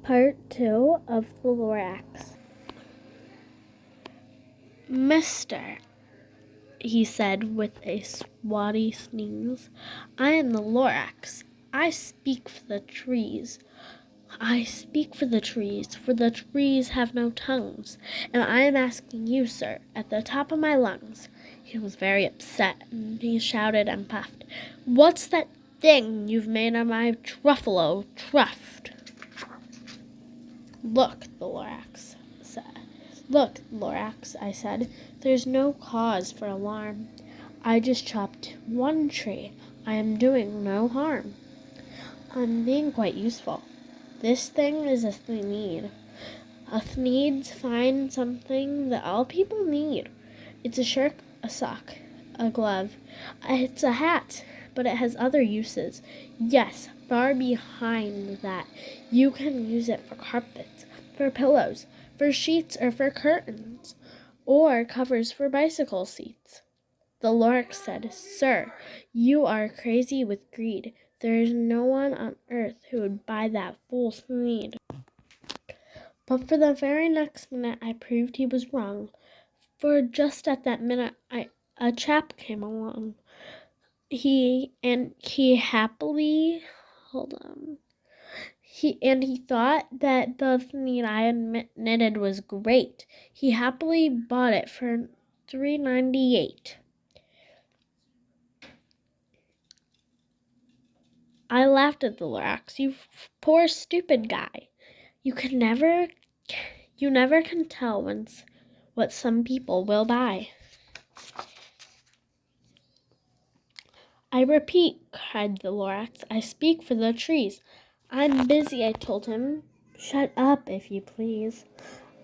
Part 2 of the Lorax. Mister, he said with a swatty sneeze, I am the Lorax. I speak for the trees. I speak for the trees have no tongues, and I am asking you, sir, at the top of my lungs. He was very upset, and he shouted and puffed, What's that thing you've made of my truffalo truffed? Look, Lorax, I said, there's no cause for alarm. I just chopped one tree. I am doing no harm. I'm being quite useful. This thing is a thneed. A thneeds find something that all people need. It's a shirt, a sock, a glove. It's a hat, but it has other uses. Yes, far behind that. You can use it for carpets, for pillows, for sheets, or for curtains, or covers for bicycle seats. The Lorax said, Sir, you are crazy with greed. There is no one on earth who would buy that fool's need. But for the very next minute I proved he was wrong, for just at that minute a chap came along. He thought that the thing I had knitted was great. He happily bought it for $3.98. I laughed at the Lorax. You poor stupid guy. You never can tell what some people will buy. I repeat, cried the Lorax, I speak for the trees. I'm busy, I told him. Shut up, if you please.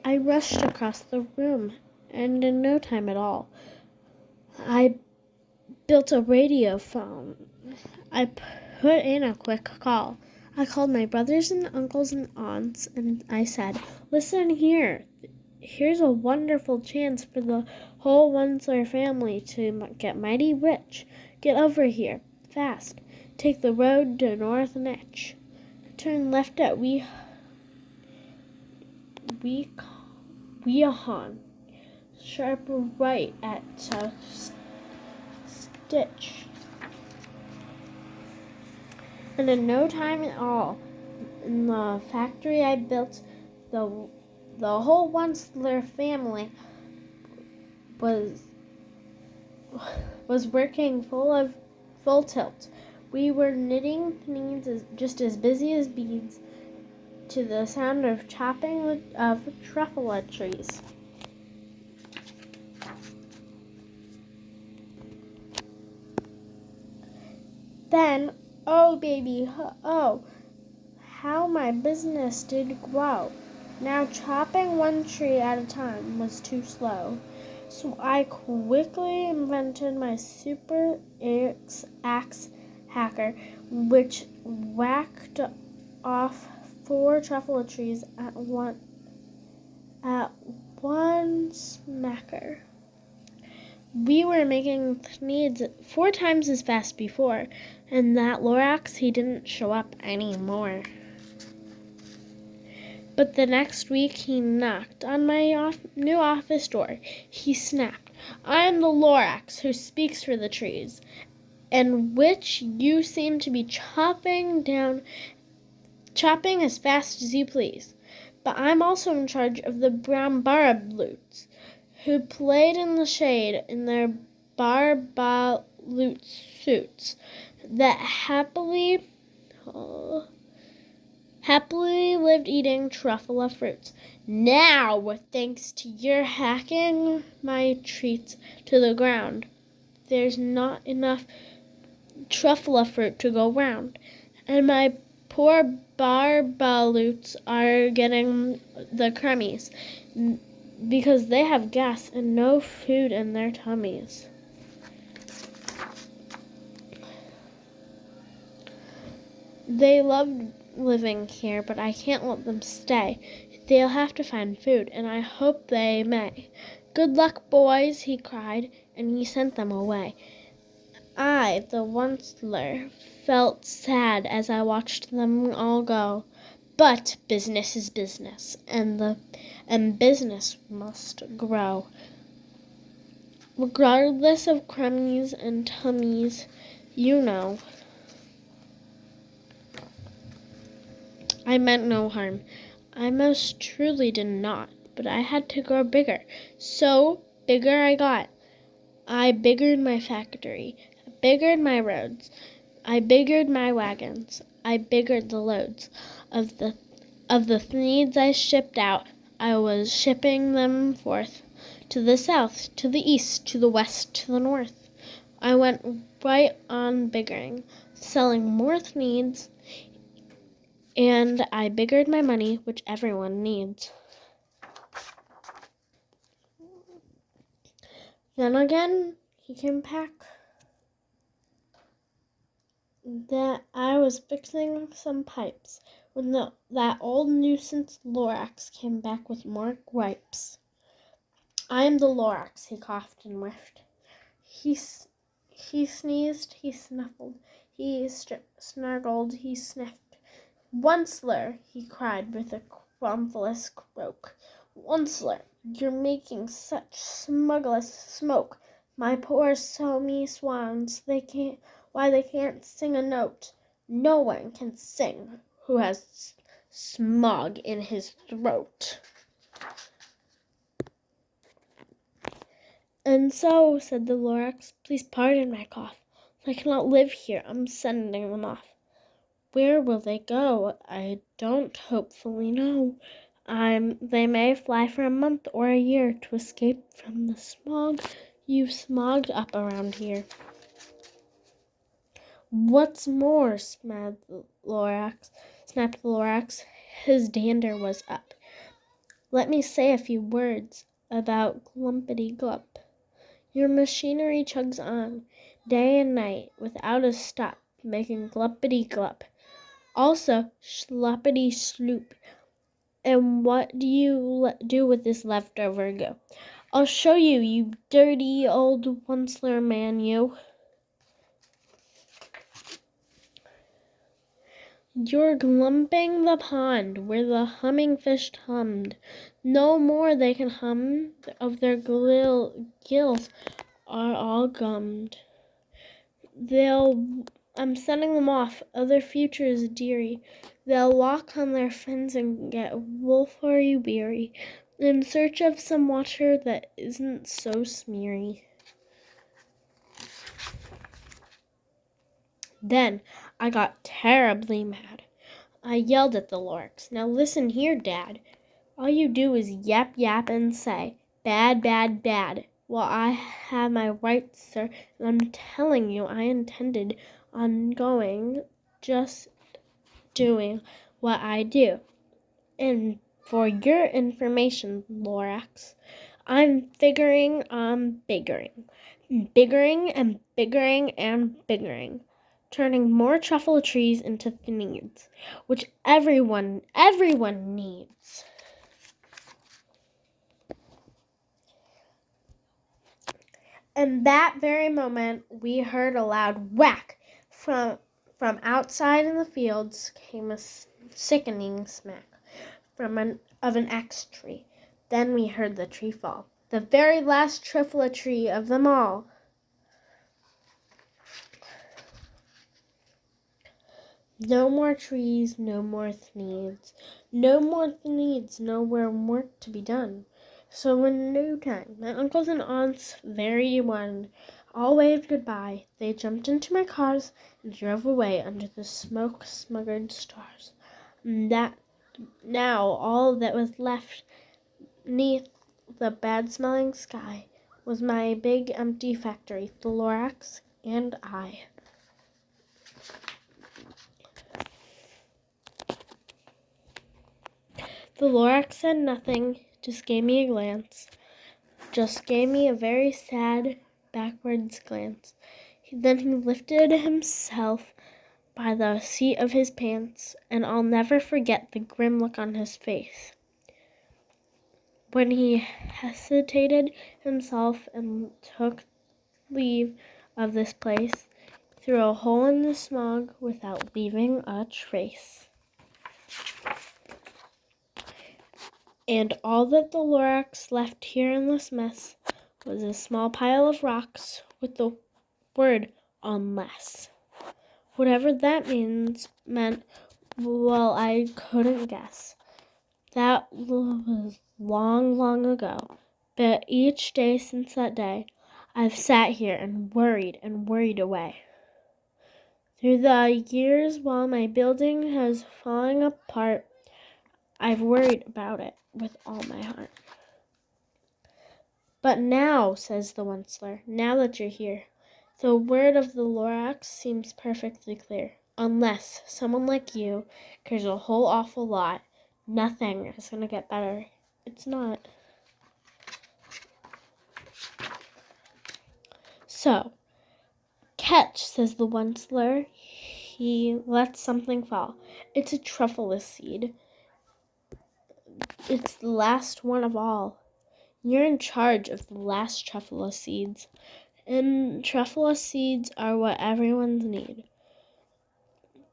I rushed across the room, and in no time at all, I built a radio phone. I put in a quick call. I called my brothers and uncles and aunts, and I said, Listen here. Here's a wonderful chance for the whole Wensler family to get mighty rich. Get over here, fast. Take the road to North Nitch. Turn left at Weehon. Sharp right at Stitch. And in no time at all, in the factory I built, the whole Wensler family was working full tilt. We were knitting things just as busy as beads to the sound of chopping of truffle trees. Then, oh baby, oh, how my business did grow. Now chopping one tree at a time was too slow. So I quickly invented my super axe hacker, which whacked off 4 truffle trees at one smacker. We were making thneeds 4 times as fast before, and that Lorax, he didn't show up anymore. But the next week he knocked on my new office door. He snapped, I am the Lorax who speaks for the trees, and which you seem to be chopping as fast as you please. But I'm also in charge of the brown barbaloots, who played in the shade in their barbaloot suits that happily lived eating truffle fruits. Now, thanks to your hacking my treats to the ground, there's not enough truffle fruit to go round, and my poor barbaloots are getting the crummies because they have gas and no food in their tummies. They loved living here, but I can't let them stay. They'll have to find food, and I hope they may. Good luck, boys, he cried, and he sent them away. The Wensler, felt sad as I watched them all go. But business is business, and business must grow. Regardless of crummies and tummies, you know. I meant no harm. I most truly did not, but I had to grow bigger. So bigger I got. I biggered my factory, I biggered my roads, I biggered my wagons, I biggered the loads of the needs I shipped out. I was shipping them forth to the south, to the east, to the west, to the north. I went right on biggering, selling more needs, and I biggered my money, which everyone needs. Then again, he came back that I was fixing some pipes when that old nuisance Lorax came back with more gripes. I am the Lorax, he coughed and whiffed. He sneezed, he snuffled, he snargled, he sniffed. Onceler, he cried with a crumpless croak. Onceler, you're making such smuggless smoke. My poor somy swans, they can't sing a note. No one can sing who has smog in his throat. And so, said the Lorax, please pardon my cough. I cannot live here. I'm sending them off. Where will they go? I don't hopefully know. They may fly for a month or a year to escape from the smog you've smogged up around here. What's more, snapped the Lorax. His dander was up. Let me say a few words about Glumpity Glump. Your machinery chugs on, day and night, without a stop, making glumpity glump. Also, sloppity sloop. And what do you do with this leftover go? I'll show you, you dirty old Onceler man, you. You're glumping the pond where the humming fish hummed. No more they can hum, of their gills are all gummed. I'm sending them off, other futures dearie. They'll walk on their fins and get wolfery weary, in search of some water that isn't so smeary. Then I got terribly mad. I yelled at the Lorax. Now listen here, Dad. All you do is yap, yap, and say, bad, bad, bad. Well, I have my rights, sir, and I'm telling you I intended on going, just doing what I do. And for your information, Lorax, I'm figuring on biggering. Biggering and biggering and biggering. Turning more truffle trees into needs, which everyone needs. And that very moment, we heard a loud whack. From outside in the fields came a sickening smack of an axe tree. Then we heard the tree fall, the very last truffle tree of them all. No more trees, no more needs, no more needs, nowhere work to be done. So in no time, my uncles and aunts, very one, all waved goodbye. They jumped into my cars and drove away under the smoke-smuggered stars. That now all that was left 'neath the bad-smelling sky was my big empty factory, the Lorax, and I. The Lorax said nothing, just gave me a glance. Just gave me a very sad, backwards glance. Then he lifted himself by the seat of his pants, and I'll never forget the grim look on his face when he hesitated himself and took leave of this place through a hole in the smog without leaving a trace. And all that the Lorax left here in this mess was a small pile of rocks with the word unless. Whatever that meant, well, I couldn't guess. That was long, long ago. But each day since that day, I've sat here and worried away. Through the years while my building has fallen apart, I've worried about it with all my heart. But now, says the Onceler, now that you're here, the word of the Lorax seems perfectly clear. Unless someone like you cares a whole awful lot, nothing is going to get better. It's not. So, catch, says the Onceler. He lets something fall. It's a truffle seed. It's the last one of all. You're in charge of the last truffle seeds. And truffle seeds are what everyone's need.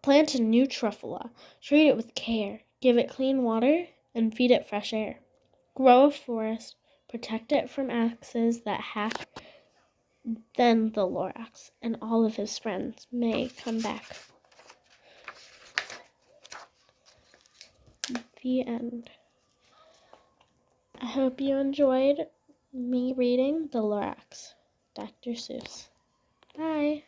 Plant a new truffula, treat it with care, give it clean water, and feed it fresh air. Grow a forest, protect it from axes that hack. Then the Lorax and all of his friends may come back. The end. I hope you enjoyed me reading The Lorax, Dr. Seuss. Bye.